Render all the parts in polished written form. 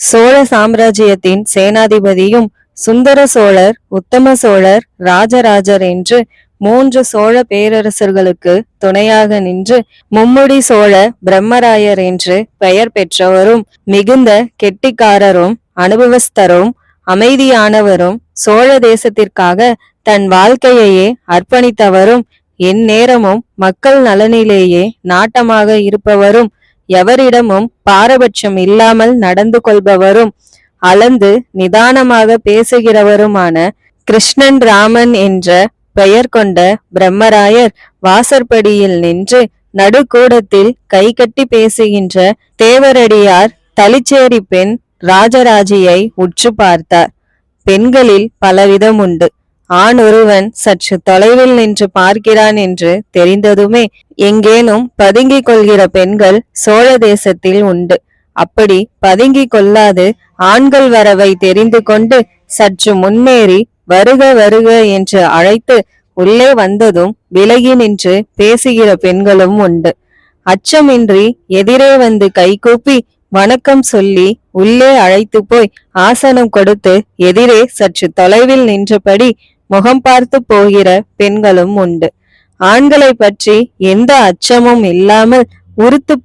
சோழ சாம்ராஜ்யத்தின் சேனாதிபதியும் சுந்தர சோழர், உத்தம சோழர், ராஜராஜர் என்று 3 சோழ பேரரசர்களுக்கு துணையாக நின்று மும்முடி சோழ பிரம்மராயர் என்று பெயர் பெற்றவரும், மிகுந்த கெட்டிக்காரரும், அனுபவஸ்தரும், அமைதியானவரும், சோழ தேசத்திற்காக தன் வாழ்க்கையையே அர்ப்பணித்தவரும், எந்நேரமும் மக்கள் நலனிலேயே நாட்டமாக இருப்பவரும், எவரிடமும் பாரபட்சம் இல்லாமல் நடந்து கொள்பவரும், அளந்து நிதானமாக பேசுகிறவருமான கிருஷ்ணன் ராமன் என்ற பெயர் கொண்ட பிரம்மராயர் வாசற்படியில் நின்று நடுக்கூடத்தில் கை கட்டி பேசுகின்ற தேவரடியார் தளிச்சேரி பெண் ராஜராஜியை உற்று பார்த்தார். பெண்களில் பலவிதம் உண்டு. ஆண் ஒருவன் சற்று தொலைவில் நின்று பார்க்கிறான் என்று தெரிந்ததுமே எங்கேனும் பதுங்கிக் கொள்கிற பெண்கள் சோழ தேசத்தில் உண்டு. அப்படி பதுங்கிக் கொள்ளாது ஆண்கள் வரவை தெரிந்து கொண்டு சற்று முன்னேறி வருக வருக என்று அழைத்து உள்ளே வந்ததும் விலகி நின்று பேசுகிற பெண்களும் உண்டு. அச்சமின்றி எதிரே வந்து கைகூப்பி வணக்கம் சொல்லி உள்ளே அழைத்து போய் ஆசனம் கொடுத்து எதிரே சற்று தொலைவில் நின்றபடி முகம் பார்த்து போகிற பெண்களும் உண்டு. ஆண்களை பற்றி எந்த அச்சமும் இல்லாமல் உறுத்து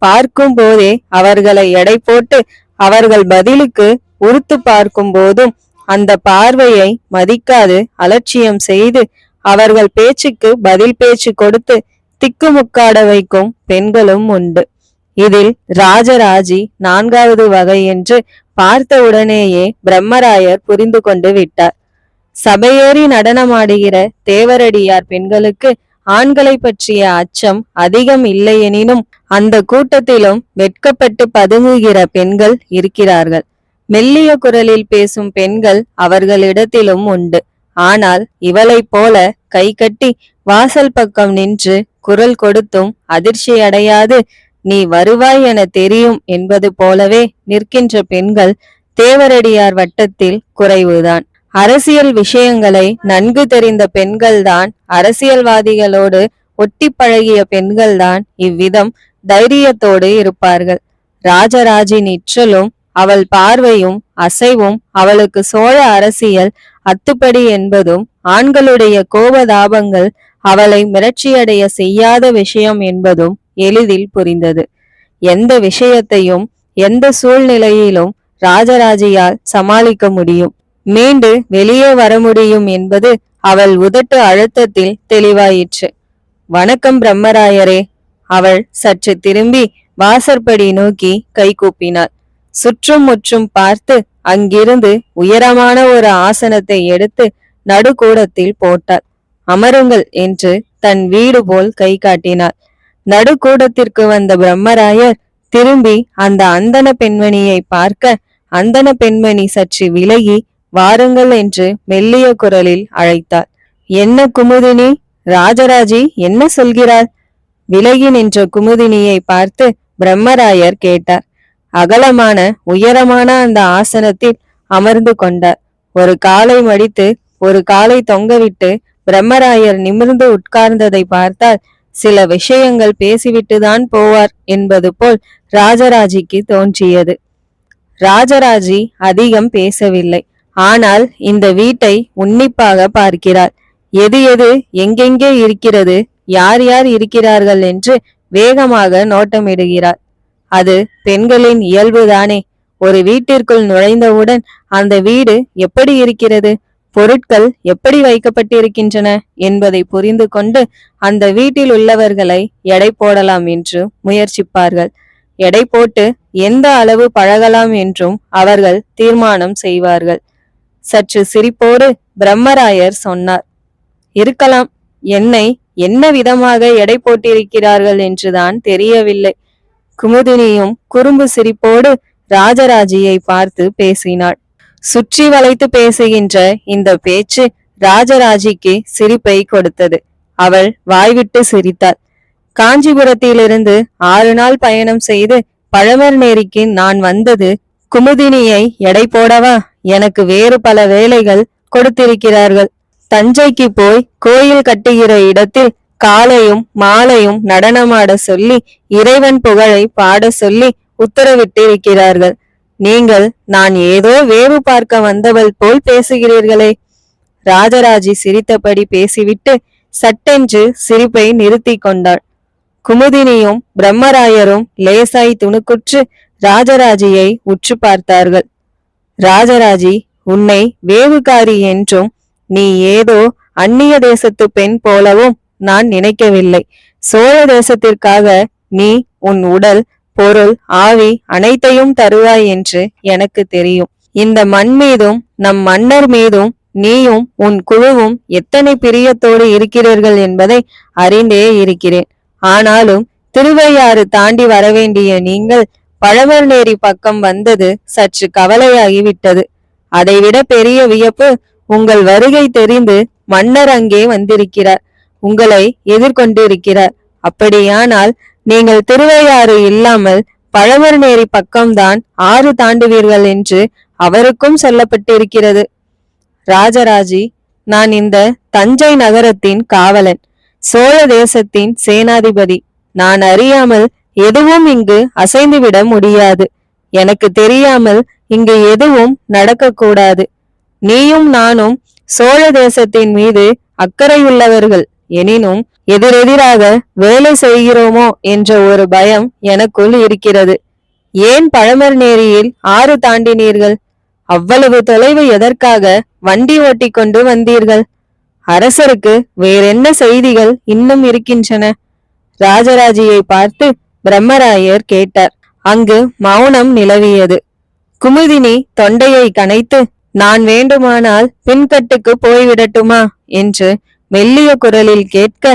பார்க்கும் போதே அவர்களை எடை போட்டு அவர்கள் பதிலுக்கு உறுத்து பார்க்கும் போதும் அந்த பார்வையை மதிக்காது அலட்சியம் செய்து அவர்கள் பேச்சுக்கு பதில் பேச்சு கொடுத்து திக்குமுக்காட வைக்கும் பெண்களும் உண்டு. இதில் ராஜராஜி 4வது வகை என்று பார்த்த உடனேயே பிரம்மராயர் புரிந்து கொண்டு விட்டார். சபையேறி நடனமாடுகிற தேவரடியார் பெண்களுக்கு ஆண்களை பற்றிய அச்சம் அதிகம் இல்லையெனினும் அந்த கூட்டத்திலும் வெட்கப்பட்டு பதுங்குகிற பெண்கள் இருக்கிறார்கள். மெல்லிய குரலில் பேசும் பெண்கள் அவர்களிடத்திலும் உண்டு. ஆனால் இவளைப் போல கை கட்டி வாசல் பக்கம் நின்று குரல் கொடுத்தும் அதிர்ச்சி அடையாது நீ வருவாய் என தெரியும் என்பது போலவே நிற்கின்ற பெண்கள் தேவரடியார் வட்டத்தில் குறைவுதான். அரசியல் விஷயங்களை நன்கு தெரிந்த பெண்கள்தான், அரசியல்வாதிகளோடு ஒட்டி பழகிய பெண்கள்தான் இவ்விதம் தைரியத்தோடு இருப்பார்கள். ராஜராஜி நிற்றலும் அவள் பார்வையும் அசைவும் அவளுக்கு சோழ அரசியல் அத்துப்படி என்பதும், ஆண்களுடைய கோபதாபங்கள் அவளை மிரட்சியடைய செய்யாத விஷயம் என்பதும் எளிதில் புரிந்தது. எந்த விஷயத்தையும் எந்த சூழ்நிலையிலும் ராஜராஜியால் சமாளிக்க முடியும், மீண்டு வெளியே வர முடியும் என்பது அவள் உதட்டு அழுத்தத்தில் தெளிவாயிற்று. வணக்கம் பிரம்மராயரே. அவள் சற்று திரும்பி வாசற்படி நோக்கி கை கூப்பினாள். சுற்றும் முற்றும் பார்த்து அங்கிருந்து உயரமான ஒரு ஆசனத்தை எடுத்து நடுக்கூடத்தில் போட்டாள். அமருங்கள் என்று தன் வீடு போல் கை காட்டினாள். நடுக்கூடத்திற்கு வந்த பிரம்மராயர் திரும்பி அந்த அந்தன பெண்மணியை பார்க்க அந்தன பெண்மணி சற்று விலகி வாருங்கள் என்று மெல்லிய குரலில் அழைத்தாள். என்ன குமுதினி, ராஜராஜி என்ன சொல்கிறாள்? விலகி நின்ற குமுதினியை பார்த்து பிரம்மராயர் கேட்டார். அகலமான உயரமான அந்த ஆசனத்தில் அமர்ந்து கொண்டார். ஒரு காலை மடித்து ஒரு காலை தொங்கவிட்டு பிரம்மராயர் நிமிர்ந்து உட்கார்ந்ததை பார்த்தால் சில விஷயங்கள் பேசிவிட்டுதான் போவார் என்பது போல் ராஜராஜிக்கு தோன்றியது. ராஜராஜி அதிகம் பேசவில்லை. ஆனால் இந்த வீட்டை உன்னிப்பாக பார்க்கிறார். எது எது எங்கெங்கே இருக்கிறது, யார் யார் இருக்கிறார்கள் என்று வேகமாக நோட்டமிடுகிறார். அது பெண்களின் இயல்புதானே. ஒரு வீட்டிற்குள் நுழைந்தவுடன் அந்த வீடு எப்படி இருக்கிறது, பொருட்கள் எப்படி வைக்கப்பட்டிருக்கின்றன என்பதை புரிந்து கொண்டு அந்த வீட்டில் உள்ளவர்களை எடை போடலாம் என்று முயற்சிப்பார்கள். எடை போட்டு எந்த அளவு பழகலாம் என்றும் அவர்கள் தீர்மானம் செய்வார்கள். சற்று சிரிப்போடு பிரம்மராயர் சொன்னார். இருக்கலாம், என்னை என்ன விதமாக எடை போட்டிருக்கிறார்கள் என்றுதான் தெரியவில்லை. குமுதினியும் குறும்பு சிரிப்போடு ராஜராஜியை பார்த்து பேசினாள். சுற்றி வளைத்து பேசுகின்ற இந்த பேச்சு ராஜராஜிக்கு சிரிப்பை கொடுத்தது. அவள் வாய்விட்டு சிரித்தாள். காஞ்சிபுரத்திலிருந்து 6 நாள் பயணம் செய்து பழமர்நேரிக்கு நான் வந்தது குமுதினியை எடை போடவா? எனக்கு வேறு பல வேலைகள் கொடுத்திருக்கிறார்கள். தஞ்சைக்கு போய் கோயில் கட்டுகிற இடத்தில் காலையும் மாலையும் நடனமாட சொல்லி இறைவன் புகழை பாட சொல்லி உத்தரவிட்டிருக்கிறார்கள். நீங்கள் நான் ஏதோ வேவு பார்க்க வந்தவள் போல் பேசுகிறீர்களே. ராஜராஜி சிரித்தபடி பேசிவிட்டு சட்டென்று சிரிப்பை நிறுத்தி கொண்டாள். குமுதினியும் பிரம்மராயரும் லேசாய் துணுக்குற்று ராஜராஜியை உற்று பார்த்தார்கள். ராஜராஜி, உன்னை வேவுகாரி என்றும் நீ ஏதோ அந்நிய தேசத்து பெண் போலவும் நான் நினைக்கவில்லை. சோழ தேசத்திற்காக நீ உன் உடல், பொருள், ஆவி அனைத்தையும் தருவாய் என்று எனக்கு தெரியும். இந்த மண் மீதும் நம் மன்னர் மீதும் நீயும் உன் குழுவும் எத்தனை பிரியத்தோடு இருக்கிறீர்கள் என்பதை அறிந்தே இருக்கிறேன். ஆனாலும் திருவையாறு தாண்டி வரவேண்டிய நீங்கள் பழமர்நேரி பக்கம் வந்தது சற்று கவலையாகிவிட்டது. அதைவிட பெரிய வியப்பு, உங்கள் வருகை தெரிந்து மன்னர் அங்கே வந்திருக்கிறார், உங்களை எதிர்கொண்டிருக்கிறார். அப்படியானால் நீங்கள் திருவையாறு இல்லாமல் பழமர்நேரி பக்கம்தான் ஆறு தாண்டுவீர்கள் என்று அவருக்கும் சொல்லப்பட்டிருக்கிறது. ராஜராஜி, நான் இந்த தஞ்சை நகரத்தின் காவலன், சோழ தேசத்தின் சேனாதிபதி. நான் அறியாமல் எதுவும் இங்கு அசைந்துவிட முடியாது. எனக்கு தெரியாமல் இங்கு எதுவும் நடக்கக்கூடாது. நீயும் நானும் சோழ தேசத்தின் மீது அக்கறையுள்ளவர்கள். எனினும் எதிரெதிராக வேலை செய்கிறோமோ என்ற ஒரு பயம் எனக்குள் இருக்கிறது. ஏன் பழமர்நேரியில் ஆறு தாண்டினீர்கள்? அவ்வளவு தொலைவு எதற்காக வண்டி ஓட்டி கொண்டு வந்தீர்கள்? அரசருக்கு வேறென்ன செய்திகள் இன்னும் இருக்கின்றன? ராஜராஜியை பார்த்து பிரம்மராயர் கேட்டார். அங்கு மௌனம் நிலவியது. குமுதினி தொண்டையை கனைத்து, நான் வேண்டுமானால் பின்கட்டுக்கு போய்விடட்டுமா என்று மெல்லிய குரலில் கேட்க,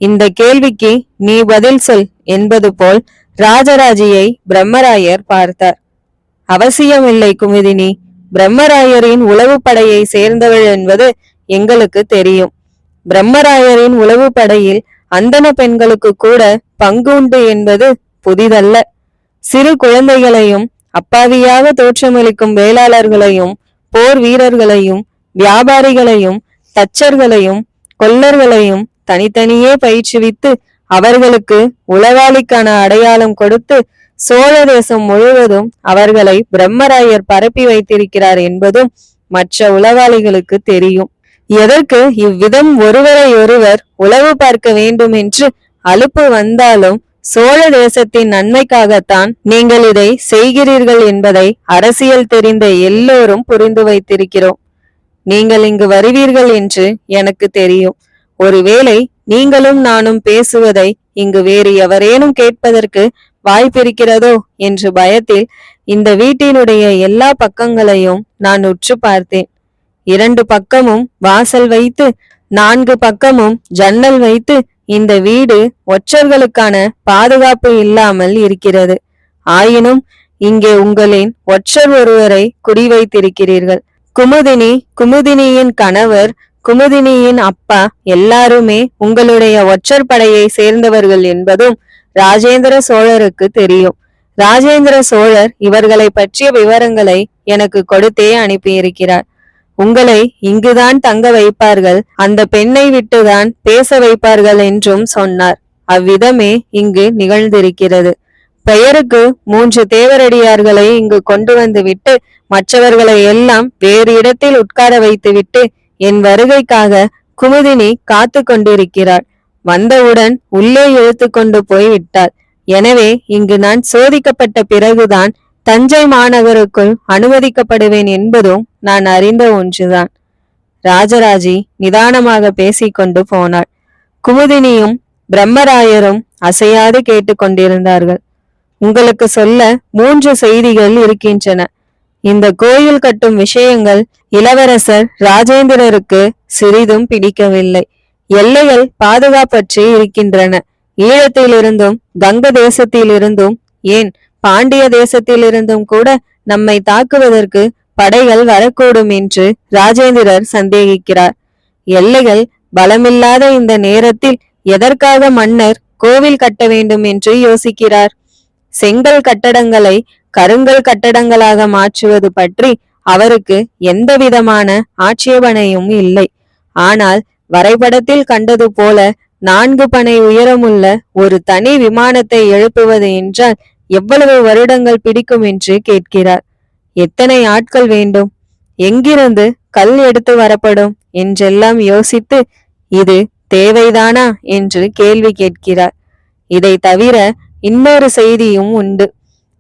இந்த கேள்விக்கு நீ பதில் சொல் என்பது போல் ராஜராஜியை பிரம்மராயர் பார்த்தார். அவசியமில்லை குமுதினி, பிரம்மராயரின் உளவு படையை சேர்ந்தவள் என்பது எங்களுக்கு தெரியும். பிரம்மராயரின் உளவு படையில் அந்தன பெண்களுக்கு கூட பங்கு உண்டு என்பது புதிதல்ல. சிறு குழந்தைகளையும் அப்பாவியாக தோற்றமளிக்கும் வேளாளர்களையும் போர் வீரர்களையும் வியாபாரிகளையும் தச்சர்களையும் கொல்லர்களையும் தனித்தனியே பயிற்றுவித்து அவர்களுக்கு உளவாளிக்கான அடையாளம் கொடுத்து சோழ தேசம் முழுவதும் அவர்களை பிரம்மராயர் பரப்பி வைத்திருக்கிறார் என்பதும் மற்ற உளவாளிகளுக்கு தெரியும். எதற்கு இவ்விதம் ஒருவரை ஒருவர் உளவு பார்க்க வேண்டும் என்று அலுப்பு வந்தாலும் சோழ தேசத்தின் நன்மைக்காகத்தான் நீங்கள் இதை செய்கிறீர்கள் என்பதை அரசியல் தெரிந்த எல்லோரும் புரிந்து வைத்திருக்கிறோம். நீங்கள் இங்கு வருவீர்கள் என்று எனக்கு தெரியும். ஒருவேளை நீங்களும் நானும் பேசுவதை இங்கு வேறு எவரேனும் கேட்பதற்கு வாய்ப்பிருக்கிறதோ என்று பயத்தில் இந்த வீட்டினுடைய எல்லா பக்கங்களையும் நான் உற்று பார்த்தேன். 2 பக்கமும் வாசல் வைத்து 4 பக்கமும் ஜன்னல் வைத்து இந்த வீடு ஒற்றர்களுக்கான பாதுகாப்பு இல்லாமல் இருக்கிறது. ஆயினும் இங்கே உங்களின் ஒற்றர் ஒருவரை குடி வைத்திருக்கிறீர்கள். குமுதினி, குமுதினியின் கணவர், குமுதினியின் அப்பா எல்லாருமே உங்களுடைய ஒற்றர் படையை சேர்ந்தவர்கள் என்பதும் ராஜேந்திர சோழருக்கு தெரியும். ராஜேந்திர சோழர் இவர்களை பற்றிய விவரங்களை எனக்கு கொடுத்தே அனுப்பியிருக்கிறார். உங்களை இங்குதான் தங்க வைப்பார்கள், அந்த பெண்ணை விட்டுதான் பேச வைப்பார்கள் என்றும் சொன்னார். அவ்விதமே இங்கு நிகழ்ந்திருக்கிறது. பெயருக்கு 3 தேவரடியார்களை இங்கு கொண்டு வந்து விட்டு மற்றவர்களை எல்லாம் வேறு இடத்தில் உட்கார வைத்துவிட்டு என் வருகைக்காக குமுதினி காத்து கொண்டிருக்கிறாள். வந்தவுடன் உள்ளே இழுத்து கொண்டு போய் விட்டாள். எனவே இங்கு நான் சோதிக்கப்பட்ட பிறகுதான் தஞ்சை மாநகருக்குள் அனுமதிக்கப்படுவேன் என்பதும் நான் அறிந்த ஒன்றுதான். ராஜராஜி நிதானமாக பேசிக்கொண்டு போனாள். குமுதினியும் பிரம்மராயரும் அசையாது கேட்டுக்கொண்டிருந்தார்கள். உங்களுக்கு சொல்ல 3 செய்திகள் இருக்கின்றன. இந்த கோயில் கட்டும் விஷயங்கள் இளவரசர் ராஜேந்திரருக்கு சிறிதும் பிடிக்கவில்லை. எல்லைகள் பாதுகாப்பற்றி இருக்கின்றன. ஈழத்திலிருந்தும் கங்க தேசத்திலிருந்தும் ஏன் பாண்டிய தேசத்திலிருந்தும் கூட நம்மை தாக்குவதற்கு படைகள் வரக்கூடும் என்று ராஜேந்திரர் சந்தேகிக்கிறார். எல்லைகள் பலமில்லாத இந்த நேரத்தில் எதற்காக மன்னர் கோவில் கட்ட வேண்டும் என்று யோசிக்கிறார்? செங்கல் கட்டடங்களை கருங்கல் கட்டடங்களாக மாற்றுவது பற்றி அவருக்கு எந்த விதமான ஆட்சேபனையும் இல்லை. ஆனால் வரைபடத்தில் கண்டது போல 4 பனை உயரமுள்ள ஒரு தனி விமானத்தை எழுப்புவது என்றால் எவ்வளவு வருடங்கள் பிடிக்கும் என்று கேட்கிறார். எத்தனை ஆட்கள் வேண்டும்? எங்கிருந்து கல் எடுத்து வரப்படும் என்றெல்லாம் யோசித்து இது தேவைதானா என்று கேள்வி கேட்கிறார். இதை தவிர இன்னொரு செய்தியும் உண்டு.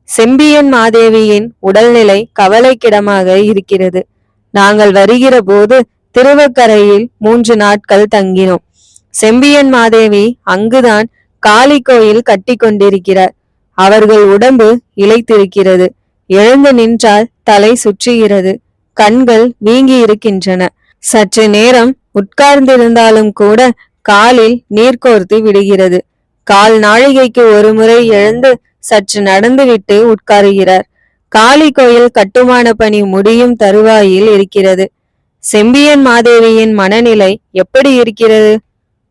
செம்பியன் மாதேவியின் உடல்நிலை கவலைக்கிடமாக இருக்கிறது. நாங்கள் வருகிற போது திருவக்கரையில் 3 நாட்கள் தங்கினோம். செம்பியன் மாதேவி அங்குதான் காளி கோயில் கட்டி கொண்டிருக்கிறார். அவர்கள் உடம்பு இளைத்திருக்கிறது. எழுந்து நின்றால் தலை சுற்றுகிறது. கண்கள் வீங்கி இருக்கின்றன. சற்று நேரம் உட்கார்ந்திருந்தாலும் கூட காலில் நீர் கோர்த்து விடுகிறது. கால் நாழிகைக்கு ஒரு முறை எழுந்து சற்று நடந்துவிட்டு உட்காருகிறார். காளி கோயில் கட்டுமான பணி முடியும் தருவாயில் இருக்கிறது. செம்பியன் மாதேவியின் மனநிலை எப்படி இருக்கிறது?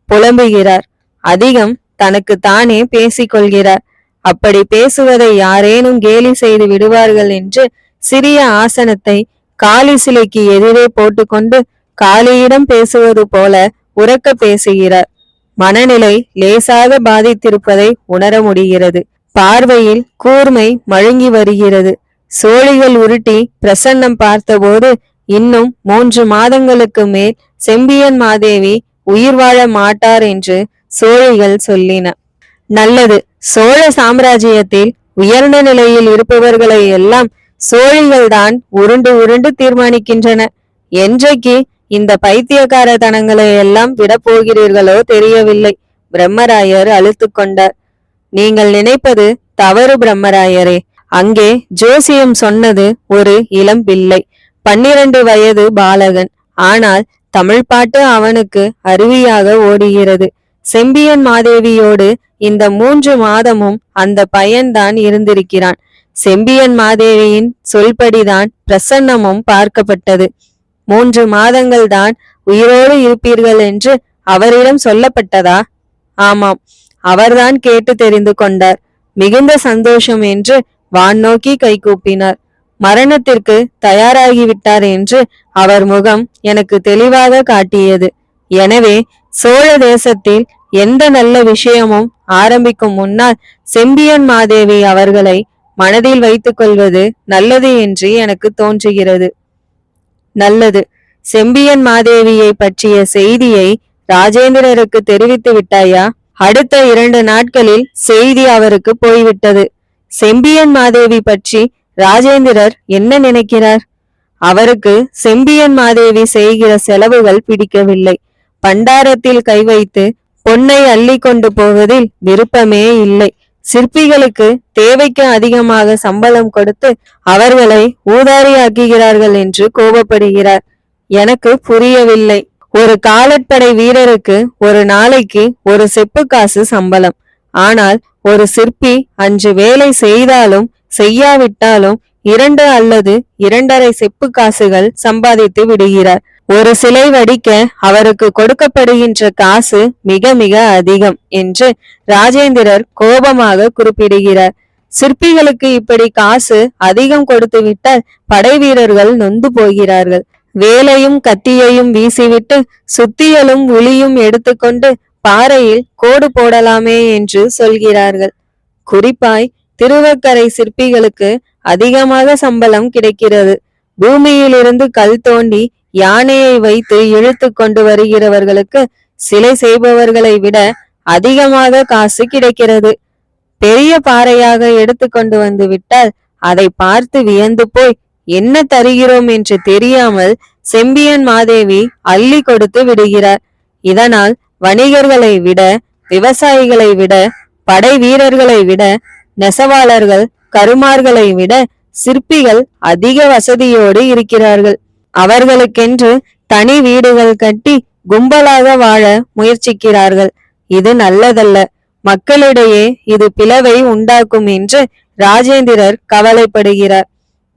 புலம்புகிறார். அதிகம் தனக்கு தானே பேசிக்கொள்கிறார். அப்படி பேசுவதை யாரேனும் கேலி செய்து விடுவார்கள் என்று சிறிய ஆசனத்தை காளி சிலைக்கு எதிரே போட்டுக்கொண்டு காளியிடம் பேசுவது போல உரக்க பேசுகிறார். மனநிலை லேசாக பாதித்திருப்பதை உணர முடிகிறது. பார்வையில் கூர்மை மழுங்கி வருகிறது. சோழிகள் உருட்டி பிரசன்னம் பார்த்தபோது இன்னும் 3 மாதங்களுக்கு மேல் செம்பியன் மாதேவி உயிர் வாழ மாட்டார் என்று சோழிகள் சொல்லின. நல்லது, சோழ சாம்ராஜ்யத்தில் உயர்ந்த நிலையில் இருப்பவர்களை எல்லாம் சோழிகள் தான் உருண்டு உருண்டு தீர்மானிக்கின்றன. என்றைக்கு இந்த பைத்தியக்காரத்தனங்களை எல்லாம் விட போகிறீர்களோ தெரியவில்லை. பிரம்மராயர் அழுத்து கொண்டார். நீங்கள் நினைப்பது தவறு பிரம்மராயரே. அங்கே ஜோசியம் சொன்னது ஒரு இளம் பிள்ளை, 12 வயது பாலகன். ஆனால் தமிழ் பாட்டு அவனுக்கு அருவியாக ஓடுகிறது. செம்பியன் மாதேவியோடு இந்த 3 மாதமும் அந்த பையன்தான் இருந்திருக்கிறான். செம்பியன் மாதேவியின் சொல்படிதான் பிரசன்னமும் பார்க்கப்பட்டது. 3 மாதங்கள் தான் உயிரோடு இருப்பீர்கள் என்று அவரிடம் சொல்லப்பட்டதா? ஆமாம், அவர்தான் கேட்டு தெரிந்து கொண்டார். மிகுந்த சந்தோஷம் என்று வான் நோக்கி கைகூப்பினார். மரணத்திற்கு தயாராகிவிட்டார் என்று அவர் முகம் எனக்கு தெளிவாக காட்டியது. எனவே சோழ தேசத்தில் எந்த நல்ல விஷயமும் ஆரம்பிக்கும் முன்னால் செம்பியன் மாதேவி அவர்களை மனதில் வைத்துக் கொள்வது நல்லது என்று எனக்கு தோன்றுகிறது. நல்லது. செம்பியன் மாதேவியை பற்றிய செய்தியை ராஜேந்திரருக்கு தெரிவித்து விட்டாயா? அடுத்த 2 நாட்களில் செய்தி அவருக்கு போய்விட்டது. செம்பியன் மாதேவி பற்றி ராஜேந்திரர் என்ன நினைக்கிறார்? அவருக்கு செம்பியன் மாதேவி செய்கிற செலவுகள் பிடிக்கவில்லை. பண்டாரத்தில் கை வைத்து பொன்னை அள்ளி கொண்டு போவதில் விருப்பமே இல்லை. சிற்பிகளுக்கு தேவைக்கு அதிகமாக சம்பளம் கொடுத்து அவர்களை ஊதாரியாக்குகிறார்கள் என்று கோபப்படுகிறார். எனக்கு புரியவில்லை. ஒரு காலட்படை வீரருக்கு ஒரு நாளைக்கு ஒரு செப்பு காசு சம்பளம். ஆனால் ஒரு சிற்பி அன்று வேலை செய்தாலும் செய்யாவிட்டாலும் 2 அல்லது 2.5 செப்பு காசுகள் சம்பாதித்து விடுகிறார். ஒரு சிலை வடிக்க அவருக்கு கொடுக்கப்படுகின்ற காசு மிக மிக அதிகம் என்று ராஜேந்திரர் கோபமாக குறிப்பிடுகிறார். சிற்பிகளுக்கு இப்படி காசு அதிகம் கொடுத்து விட்டால் படை வீரர்கள் நொந்து போகிறார்கள். வேலையும் கத்தியையும் வீசிவிட்டு சுத்தியலும் உளியும் எடுத்துக்கொண்டு பாறையில் கோடு போடலாமே என்று சொல்கிறார்கள். குறிப்பாய் திருவக்கரை சிற்பிகளுக்கு அதிகமாக சம்பளம் கிடைக்கிறது. பூமியிலிருந்து கல் தோண்டி யானையை வைத்து இழுத்து கொண்டு வருகிறவர்களுக்கு சிலை செய்பவர்களை விட அதிகமாக காசு கிடைக்கிறது. பெரிய பாறையாக எடுத்து கொண்டு வந்து விட்டால் அதை பார்த்து வியந்து போய் என்ன தருகிறோம் என்று தெரியாமல் செம்பியன் மாதேவி அள்ளி கொடுத்து விடுகிறார். இதனால் வணிகர்களை விட, விவசாயிகளை விட, படை வீரர்களை விட, நெசவாளர்கள், கருமார்களை விட சிற்பிகள் அதிக வசதியோடு இருக்கிறார்கள். அவர்களுக்கென்று தனி வீடுகள் கட்டி கும்பலாக வாழ முயற்சிக்கிறார்கள். இது நல்லதல்ல. மக்களிடையே இது பிளவை உண்டாக்கும் என்று ராஜேந்திரர் கவலைப்படுகிறார்.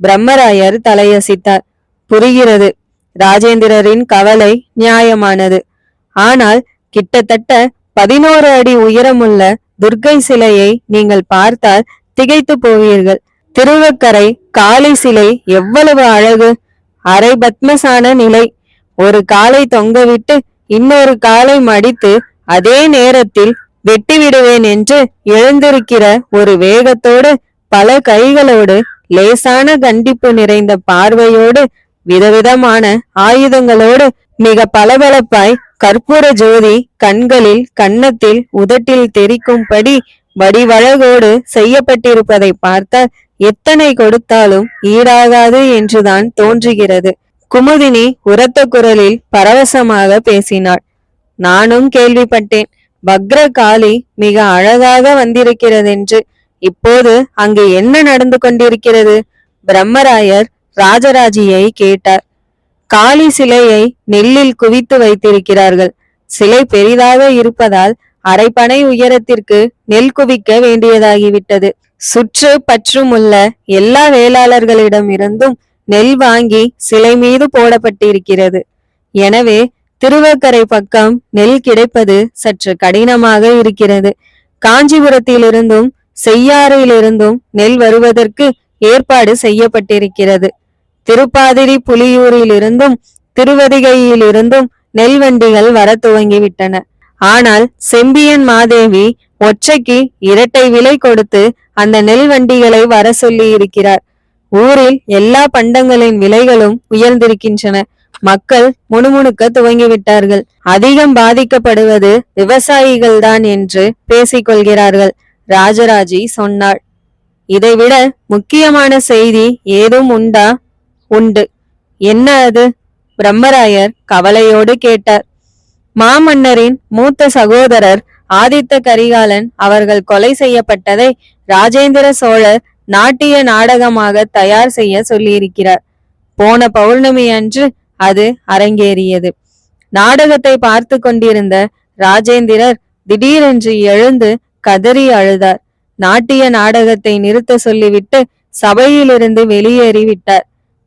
பிரம்மராயர் தலையசித்தார். புரிகிறது. ராஜேந்திரரின் கவலை நியாயமானது. ஆனால் கிட்டத்தட்ட 11 அடி உயரமுள்ள துர்க்கை சிலையை நீங்கள் பார்த்தால் திகைத்து போவீர்கள். திருவக்கரை காளி சிலை எவ்வளவு அழகு! அரை பத்மசான நிலை. ஒரு காலை தொங்கவிட்டு இன்னொரு காலை மடித்து அதே நேரத்தில் வெட்டி விடுவேன் என்று எழுந்திருக்கிற ஒரு வேகத்தோடு பல கைகளோடு, லேசான கண்டிப்பு நிறைந்த பார்வையோடு, விதவிதமான ஆயுதங்களோடு, மிக பளபளப்பாய் கற்பூர ஜோதி கண்களில், கன்னத்தில், உதட்டில் தெரிக்கும்படி வடிவழகோடு செய்யப்பட்டிருப்பதை பார்த்தால் எத்தனை கொடுத்தாலும் ஈடாகாது என்றுதான் தோன்றுகிறது. குமுதினி உரத்த குரலில் பரவசமாக பேசினாள். நானும் கேள்விப்பட்டேன். பக்ர காளி மிக அழகாக வந்திருக்கிறதென்று. இப்போது அங்கு என்ன நடந்து கொண்டிருக்கிறது? பிரம்மராயர் ராஜராஜியை கேட்டார். காளி சிலையை நெல்லில் குவித்து வைத்திருக்கிறார்கள். சிலை பெரிதாக இருப்பதால் அரைப்பனை உயரத்திற்கு நெல் குவிக்க வேண்டியதாகிவிட்டது. சுற்று பற்றுமுள்ள எல்லா வேளாளர்களிடம் இருந்தும் நெல் வாங்கி சிலை மீது போடப்பட்டிருக்கிறது. எனவே திருவக்கரை பக்கம் நெல் கிடைப்பது சற்று கடினமாக இருக்கிறது. காஞ்சிபுரத்திலிருந்தும் செய்யாறிலிருந்தும் நெல் வருவதற்கு ஏற்பாடு செய்யப்பட்டிருக்கிறது. திருப்பாதிரி புலியூரிலிருந்தும் திருவதிகையிலிருந்தும் நெல் வண்டிகள் வர துவங்கிவிட்டன. ஆனால் செம்பியன் மாதேவி ஒற்றைக்கு இரட்டை விலை கொடுத்து அந்த நெல் வண்டிகளை வர சொல்லி இருக்கிறார். ஊரில் எல்லா பண்டங்களின் விலைகளும் உயர்ந்திருக்கின்றன. மக்கள் முணுமுணுக்க துவங்கிவிட்டார்கள். அதிகம் பாதிக்கப்படுவது விவசாயிகள் தான் என்று பேசிக்கொள்கிறார்கள். ராஜராஜி சொன்னாள். இதைவிட முக்கியமான செய்தி ஏதும் உண்டா? உண்டு. என்ன அது? பிரம்மராயர் கவலையோடு கேட்டார். மாமன்னரின் மூத்த சகோதரர் ஆதித்த கரிகாலன் அவர்கள் கொலை செய்யப்பட்டதை ராஜேந்திர சோழர் நாட்டிய நாடகமாக தயார் செய்ய சொல்லியிருக்கிறார். போன பௌர்ணமி அன்று அது அரங்கேறியது. நாடகத்தை பார்த்து கொண்டிருந்த ராஜேந்திரர் திடீரென்று எழுந்து கதறி அழுதார். நாட்டிய நாடகத்தை நிறுத்த சொல்லிவிட்டு சபையிலிருந்து வெளியேறிவிட்டார்.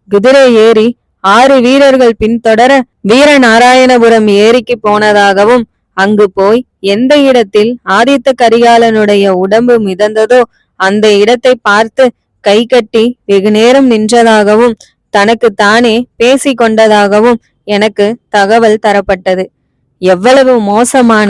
குதிரை ஏறி 6 வீரர்கள் பின்தொடர வீரநாராயணபுரம் ஏரிக்கு போனதாகவும், அங்கு போய் எந்த இடத்தில் ஆதித்த கரிகாலனுடைய உடம்பு மிதந்ததோ அந்த இடத்தை பார்த்து கை கட்டி வெகு நேரம் நின்றதாகவும் தனக்கு தானே பேசி கொண்டதாகவும் எனக்கு தகவல் தரப்பட்டது. எவ்வளவு மோசமான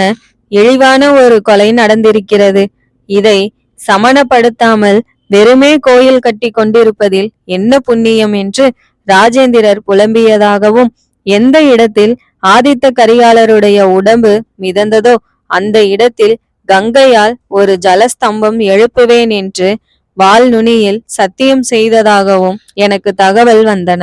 இழிவான ஒரு கொலை நடந்திருக்கிறது. இதை சமணப்படுத்தாமல் வெறுமே கோயில் கட்டி கொண்டிருப்பதில் என்ன புண்ணியம் என்று ராஜேந்திரர் புலம்பியதாகவும், எந்த இடத்தில் ஆதித்த கரிகாலருடைய உடம்பு மிதந்ததோ அந்த இடத்தில் கங்கையால் ஒரு ஜலஸ்தம்பம் எழுப்புவேன் என்று வால் நுனியில் சத்தியம் செய்ததாகவும் எனக்கு தகவல் வந்தன.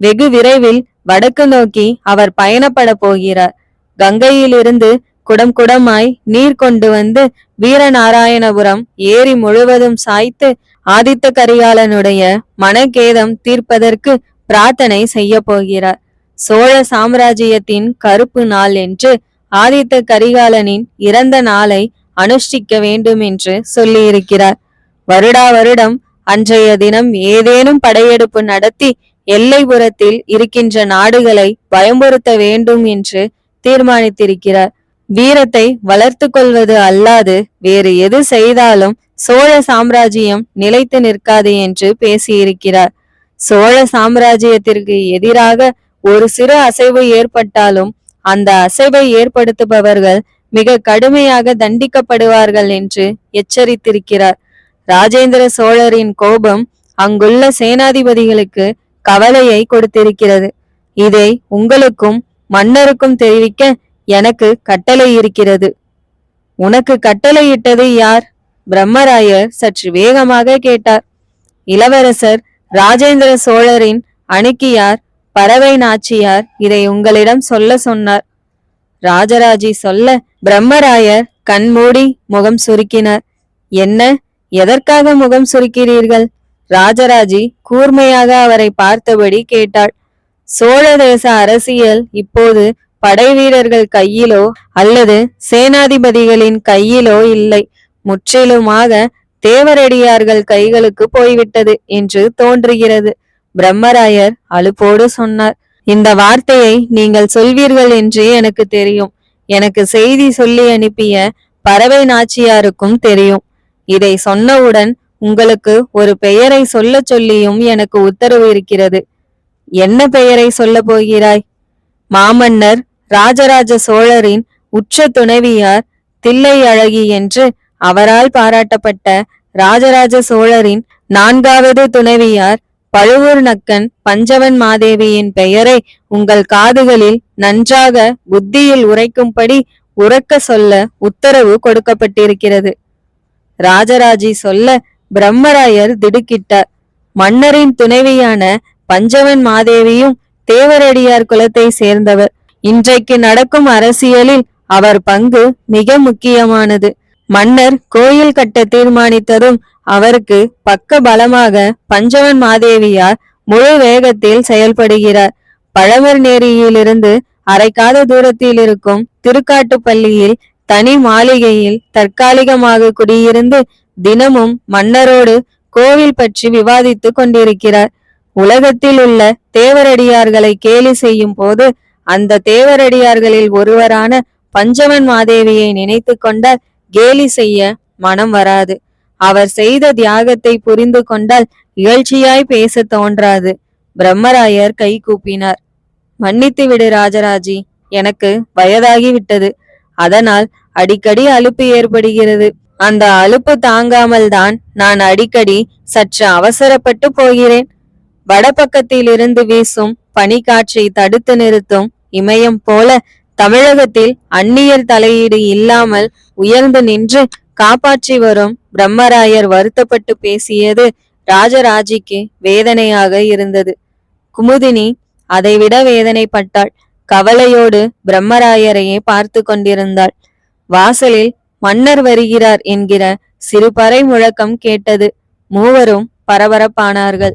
வெகு விரைவில் வடக்கு நோக்கி அவர் பயணப்பட போகிறார். கங்கையிலிருந்து குடம் குடமாய் நீர் கொண்டு வந்து வீரநாராயணபுரம் ஏரி முழுவதும் சாய்த்து ஆதித்த கரிகாலனுடைய மனகேதம் தீர்ப்பதற்கு பிரார்த்தனை செய்ய போகிறார். சோழ சாம்ராஜ்யத்தின் கருப்பு நாள் என்று ஆதித்த கரிகாலனின் இறந்த நாளை அனுஷ்டிக்க வேண்டும் என்று சொல்லியிருக்கிறார். வருடா வருடம் அன்றைய தினம் ஏதேனும் படையெடுப்பு நடத்தி எல்லைப்புறத்தில் இருக்கின்ற நாடுகளை பயமுறுத்த வேண்டும் என்று தீர்மானித்திருக்கிறார். வீரத்தை வளர்த்து கொள்வது அல்லாது வேறு எது செய்தாலும் சோழ சாம்ராஜ்யம் நிலைத்து நிற்காது என்று பேசியிருக்கிறார். சோழ சாம்ராஜ்யத்திற்கு எதிராக ஒரு சிறு அசைவு ஏற்பட்டாலும் அந்த அசைவை ஏற்படுத்துபவர்கள் மிக கடுமையாக தண்டிக்கப்படுவார்கள் என்று எச்சரித்திருக்கிறார். ராஜேந்திர சோழரின் கோபம் அங்குள்ள சேனாதிபதிகளுக்கு கவலையை கொடுத்திருக்கிறது. இதை உங்களுக்கும் மன்னருக்கும் தெரிவிக்க எனக்கு கட்டளை இருக்கிறது. உனக்கு கட்டளையிட்டது யார்? பிரம்மராயர் சற்று வேகமாக கேட்டார். இளவரசர் ராஜேந்திர சோழரின் அணுக்கியார் பறவை நாச்சியார் இதை உங்களிடம் சொல்ல சொன்னார். ராஜராஜி சொல்ல பிரம்மராயர் கண்மூடி முகம் சுருக்கினார். என்ன, எதற்காக முகம் சுருக்கிறீர்கள்? ராஜராஜி கூர்மையாக அவரை பார்த்தபடி கேட்டாள். சோழ தேச அரசியல் இப்போது படை வீரர்கள் கையிலோ அல்லது சேனாதிபதிகளின் கையிலோ இல்லை, முற்றிலுமாக தேவரடியார்கள் கைகளுக்கு போய்விட்டது என்று தோன்றுகிறது. பிரம்மராயர் அலுப்போடு சொன்னார். இந்த வார்த்தையை நீங்கள் சொல்வீர்கள் என்று எனக்கு தெரியும். எனக்கு செய்தி சொல்லி அனுப்பிய பறவை நாச்சியாருக்கும் தெரியும். இதை சொன்னவுடன் உங்களுக்கு ஒரு பெயரை சொல்ல சொல்லியும் எனக்கு உத்தரவு இருக்கிறது. என்ன பெயரை சொல்ல போகிறாய்? மாமன்னர் ராஜராஜ சோழரின் உற்ற துணைவியார் தில்லை அழகி என்று அவரால் பாராட்டப்பட்ட ராஜராஜ சோழரின் 4வது துணைவியார் பழுவூர் நக்கன் பஞ்சவன் மாதேவியின் பெயரை உங்கள் காதுகளில் நன்றாக புத்தியில் உரைக்கும்படி உரக்க சொல்ல உத்தரவு கொடுக்கப்பட்டிருக்கிறது. ராஜராஜி சொல்ல பிரம்மராயர் திடுக்கிட்டார். மன்னரின் துணைவியான பஞ்சவன் மாதேவியும் தேவரடியார் குலத்தை சேர்ந்தவர். இன்றைக்கு நடக்கும் அரசியலில் அவர் பங்கு மிக முக்கியமானது. மன்னர் கோயில் கட்ட தீர்மானித்ததும் அவருக்கு பக்க பலமாக பஞ்சவன் மாதேவியார் முழு வேகத்தில் செயல்படுகிறார். பழமர்நேரியிலிருந்து அரைக்காத தூரத்தில் இருக்கும் திருக்காட்டுப்பள்ளியில் தனி மாளிகையில் தற்காலிகமாக குடியிருந்து தினமும் மன்னரோடு கோவில் பற்றி விவாதித்து கொண்டிருக்கிறார். உலகத்தில் உள்ள தேவரடியார்களை கேலி செய்யும் போது அந்த தேவரடியார்களில் ஒருவரான பஞ்சவன் மாதேவியை நினைத்து கொண்டால் கேலி செய்ய மனம் வராது. அவர் செய்த தியாகத்தை புரிந்து கொண்டால் இகழ்ச்சியாய் பேச தோன்றாது. பிரம்மராயர் கை கூப்பினார். மன்னித்து விடு ராஜராஜி, எனக்கு வயதாகிவிட்டது. அதனால் அடிக்கடி அலுப்பு ஏற்படுகிறது. அந்த அலுப்பு தாங்காமல் தான் நான் அடிக்கடி சற்று அவசரப்பட்டு போகிறேன். வடபக்கத்திலிருந்து வீசும் பனிக்காற்றை தடுத்து நிறுத்தும் இமயம் போல தமிழகத்தில் அந்நியர் தலையீடு இல்லாமல் உயர்ந்து நின்று காப்பாற்றி வரும் பிரம்மராயர் வருத்தப்பட்டு பேசியது ராஜராஜிக்கு வேதனையாக இருந்தது. குமுதினி அதைவிட வேதனைப்பட்டாள். கவலையோடு பிரம்மராயரையே பார்த்து கொண்டிருந்தாள். வாசலில் மன்னர் வருகிறார் என்கிற சிறு பறை முழக்கம் கேட்டது. மூவரும் பரபரப்பானார்கள்.